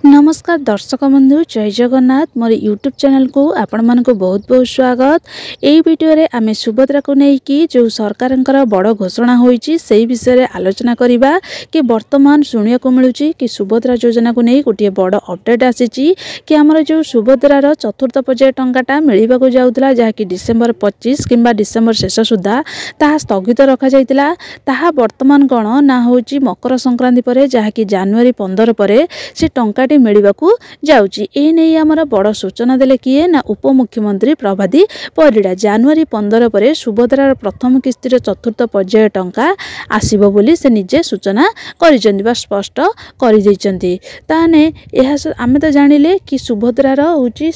नमस्कार दर्शक बंधु जय जगन्नाथ मोर यूट्यूब चैनल को आपण मानक बहुत बहुत स्वागत। यही वीडियो रे आमे सुभद्रा को लेकिन जो सरकार बड़ घोषणा होईची से विषय रे आलोचना करिबा कि वर्तमान सुनिया को मिलूँ कि सुभद्रा योजना को नहीं गोटे बड़ अपडेट आसी कि आमर जो सुभद्रार चतुर्थ पर्याय टंकाटा मिलवा को जाऊला जहाँकि डिसेम्बर 25 किंबा डिसेम्बर शेष सुधा ताहा स्थगित रखा जाइतिला। ताहा वर्तमान कौन ना होची मकर संक्रांति पर जहाँकि जनवरी 15 पर से टंका मिलवाकू जाउची। ए नहीं आमर बड़ सूचना देले किए ना उपमुख्यमंत्री प्रभादी परिडा जनवरी 15 पर सुभद्रार प्रथम किस्तिर चतुर्थ पर्याय टंका आसीबो बोली से निजे सूचना करिसेंती बा स्पष्ट करि दैचंती। ताने एहा आमे तो जानिले कि सुभद्रार होची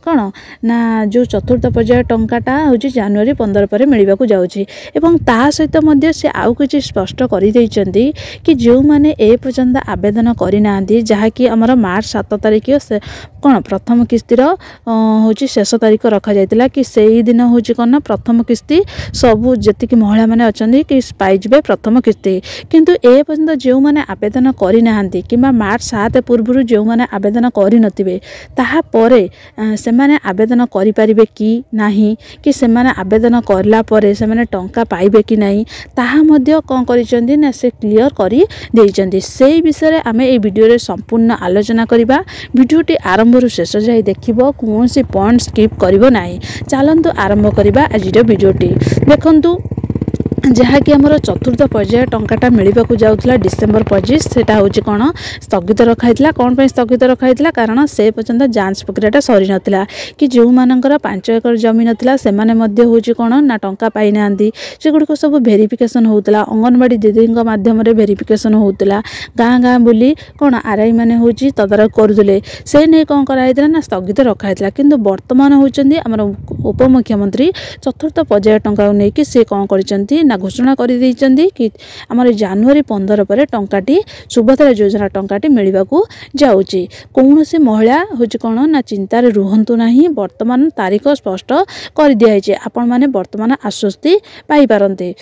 कोन ना जो चतुर्थ पर्याय टंकाटा होची जनवरी 15 पर मिलवाकू जाउची एवं ता सहित मध्य से आउ किछि स्पष्ट करि दैचंती कि जो माने ए पर्यंत आवेदन करिनांती जहाँकि आमर मार्च 7 तारिख से कौन प्रथम किस्तिर होची शेष तारिख रखा जाइतिला कि सेही दिन होची कौन प्रथम किस्ती सबू जेतिकी महिला माने अछंती कि पाइबे प्रथम किस्ती किंतु ए पर्यंत जो माने आवेदन करिनांती किंबा मार्च 7 पूर्व जो माने आवेदन करि नथिबे ताहा परे से माने आवेदन करि परिबे कि नाही कि से माने आवेदन करला परे से माने टंका पाइबे कि नाही ताहा मध्य कोन करिसेंती ना से क्लियर करि देइचंती। से विषय रे आमे ए वीडियो रे संपूर्ण आलोचना करिबा। वीडियोटी आरंभ रु शेष जाई देखिबो कौन सी पॉइंट स्किप करिवो नाही। चलंतु आरंभ करिबा आज वीडियोटी। देखंतु जहाँकि आमर चतुर्थ पर्याय टंकाटा मिलवाकू जाऊला डिसेम्बर 25 सेटा होची कौन स्थगित रखाइला। कौन पे स्थगित रखाइला कारण से पर्यंत जांच प्रक्रियाटा सरी नथिला कि जो मानकर 5 एकर जमी नथिला से माने मध्य होची कौन ना टंका पाई नांदी से गुड को सब वेरिफिकेशन होतला अंगनवाड़ी दीदी माध्यम रे वेरिफिकेशन होतला गाँ गाँ बुली कौन आरआई माने होची तदारक करदुले से नै कौन कराइला ना स्थगित रखाइला। किंतु वर्तमान होचंदी हमर उपमुख्यमंत्री चतुर्थ पर्याय टंका नै कि से कौन करिसंती ना घोषणा करि दैचंती कि आमर जनवरी 15 पर टंकाटी सुभद्रा योजना टंकाटी मिलवाकू जाउची। कौनसी महिला होची कौन ना चिंतार रुहंतु नाही वर्तमान तारीख स्पष्ट कर दिया आपण माने वर्तमान आश्वस्ति पाई पारंते।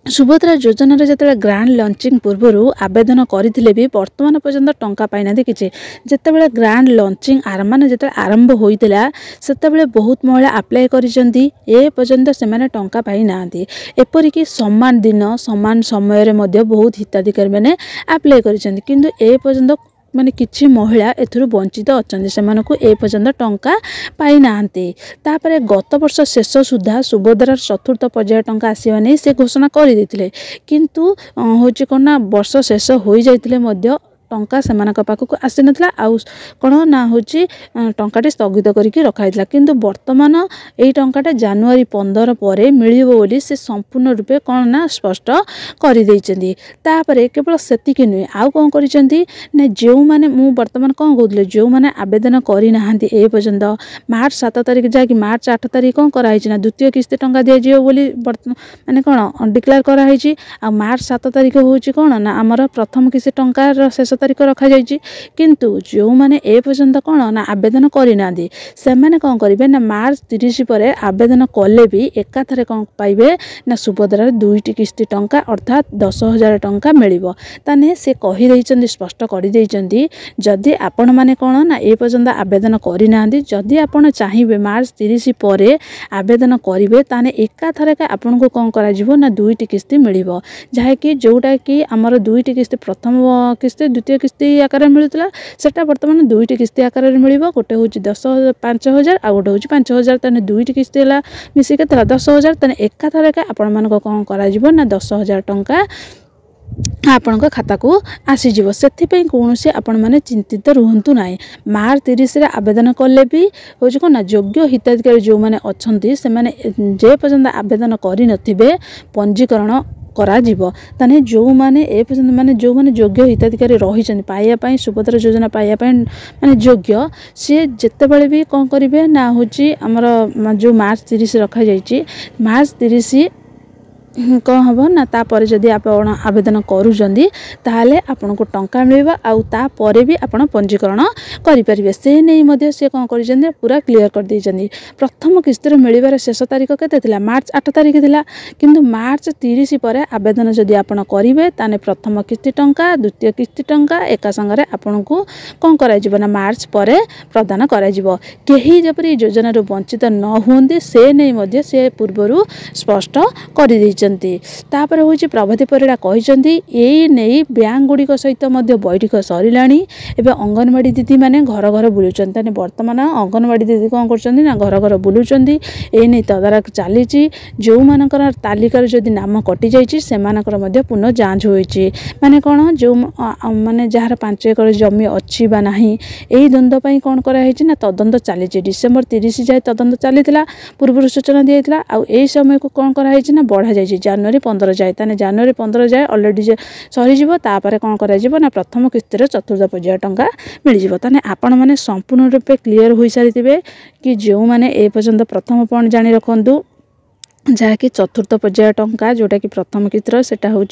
सुभद्रा योजना जिते ग्रांड लॉन्चिंग पूर्व आवेदन करते भी वर्तमान पर्यंत टंका पाई कि जिते ग्रांड लॉन्चिंग माने जिते आरंभ होता से बहुत महिला आप्लाय करपर्यंत से टंका पाई ना एपरिक समान दिन समान समय बहुत हिताधिकारी मैंने आप्लाय करपर्यंत माने किछि महिला एथुरु वंचित अछंती सेमानकु ए पर्यंत टंका पाई नांती। तापरे गत वर्ष शेष सुधा सुभद्रार चतुर्थ पर्याय टंका आसीबा नै से घोषणा करि दैथिले किंतु होची कोना वर्ष शेष होई जाइतिले मध्य टंका सेमानक पाखकु आसी नथला आउ कोन ना होची टंकाटी स्थगित करिकि रखाइतला किंतु वर्तमान एई टंकाटा जनवरी 15 परे मिलिबो बोली से संपूर्ण रूपे कोन ना स्पष्ट करि दैचंदी। तापरे केवल सेतिकि नुय आउ कोन करिसंती ने जेउ माने मु वर्तमान कोन कहउतले जेउ माने आवेदन करि नाहंती ए पर्यंत मार्च 7 तारिख जाकि मार्च 8 तारिख कोन करा हिची ना द्वितीय किस्ती टंका दिया जियो बोली माने कोन डिक्लेयर करा हिची आ मार्च 7 तारिख होची कोन ना हमर प्रथम किस्ती टंका शेष तारिख रखा जाइए किंतु जो माने ए पर्यंत कौन ना आवेदन करना से माने कौन करेंगे ना मार्च 30 पर आवेदन कले भी एकाथरे कौन पाइबे ना सुभद्रार 2टी किस्ती टंका अर्थात 10,000 टंका मिलिबो। ताने से कहि दैचंदी स्पष्ट करि दैचंदी जदि आपण माने कौन ना ए पर्यंत आवेदन करना जदि आपण चाहिए मार्च 30 पर आवेदन करेंगे ताने एकाथरे आपण को कौन करा जिवो ना 2टी किस्ती मिलिबो जहाँकि जोटा कि आमर 2टी किस्ती प्रथम किस्ती द्वितीय किस्ती आकार मिलूला सेटा वर्तमान 2टी किस्ती आकार मिलिबो गोटे होची 5,000 आ गोटे होची 5,000 तने 2टी किस्ती ला मिसी केतला 10,000 तने एकाथरे का आपण मानको कोन करा जिवो ना 10,000 टंका आपण खाता को आसीजिवो। सेथिपई कोनोसी आपण माने चिंतित रुहंतु नाही। मार्च 30 रे आवेदन कले भी होची कोन ना योग्य हिताधिकारी जो माने अछंती से माने जे पर्यंत आवेदन करि नथिबे पंजीकरण करा जीवो ताने जो माने ए पर्यंत माने जो माने योग्य हिताधिकारी रही छन पाइया पई सुभद्रा योजना पाइया पई माने योग्य से जत्ते बेले भी कोन करिवे ना होची हमर जो मार्च 30 रखा जाईची मार्च 30 कौन हम ना तापर जदि आप आवेदन करूँगी ताहले आपन को टंका मिलवा आउ तापर भी आप पंजीकरण करेंगे से नहीं सी कौन कर पूरा क्लीयर कर देइछन्ती। प्रथम किस्तिर मिलबार शेष तारीख केते मार्च 8 तारीख थिला किंतु मार्च 30 पर आवेदन जदि आपन करेंगे ताने प्रथम किस्ती टंका द्वितीय किस्ती टंका एका संगे आपन को कौन कर मार्च पर प्रदान कर कहीं जपरी योजना वंचित न हुंदी से नहीं से पूर्वर स्पष्ट कर तापर हूँ प्रभाती परिड़ा कहते यही नहीं बैंक गुड़िक सहित बैठक सरिलाणी एवं अंगनवाड़ी दीदी मैंने घर घर बुलूँ बर्तमान अंगनवाड़ी दीदी कौन कर घर घर बुलूँ ये नहीं तदारख चली जो मानकर तालिकार जदि नाम कटि जाकर पुनः जांच होती माने कौन जो माने जार 5 एकर जमी अच्छी बा नहीं यही द्वंद्व कौन कराई ना तदंत चली डिसेम्बर 30 जाए तदंत चली पूर्व सूचना दी आई समय को कौन कराई ना बढ़ा जाए जनवरी 15 जाए ताने जनवरी 15 जाए अलरेडी सरीज तापर कौन कर प्रथम किस्तिर चतुर्थ पर्याय टंका मिल ताने आपण मैंने संपूर्ण रूपे क्लीयर हो सारी थे कि जो मैंने ए पर्यंत प्रथम पॉइंट जानी रखु जहाँकि चतुर्थ पर्याय टंका जोटा कि प्रथम किस्तिर सेटा हूँ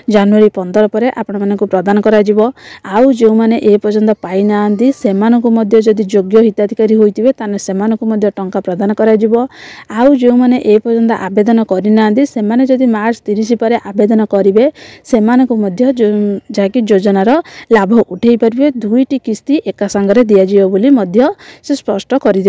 जनवरी 15 पर आपण मानक प्रदान करा आउ जो मैंने ए पर्यंत पाई ना जदि योग्य हिताधिकारी होइतिबे ताने सेमानकु मध्य टंका प्रदान करा आउ जो मैंने ए पर्यंत आवेदन करना से जदि मार्च 30 पर आवेदन करेंगे से जहाँकि योजनार लाभ उठे पारे 2टी किस्ती एका संगे दिज्व बोली से स्पष्ट कर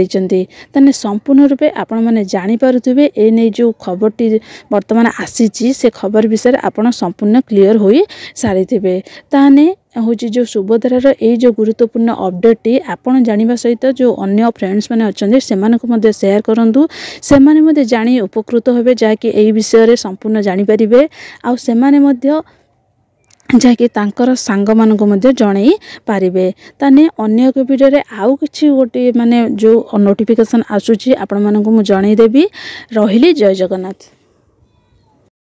ताने संपूर्ण रूपे आपण मैंने जानीपे ए नहीं जो खबरटी वर्तमान आसी से खबर विषय आपड़ संपूर्ण क्लीयर हो सारी थे ताने हूँ जो सुभद्रार ये जो गुरुत्वपूर्ण अपडेट टी आपन जानिबा सहित जो अन्य फ्रेंड्स मैंने अच्छा से शेयर करूँ से जानी उपकृत हे जहाँकि यही विषय संपूर्ण जानीपर आउ से जहाँकि तांकर सांग मानक जणई पारिबे ताने अन्य एक वीडियो रे आउ किछि गोटे माने जो नोटिफिकेशन आसुची आपण मानक मु जणई देबी रहिली। जय जगन्नाथ।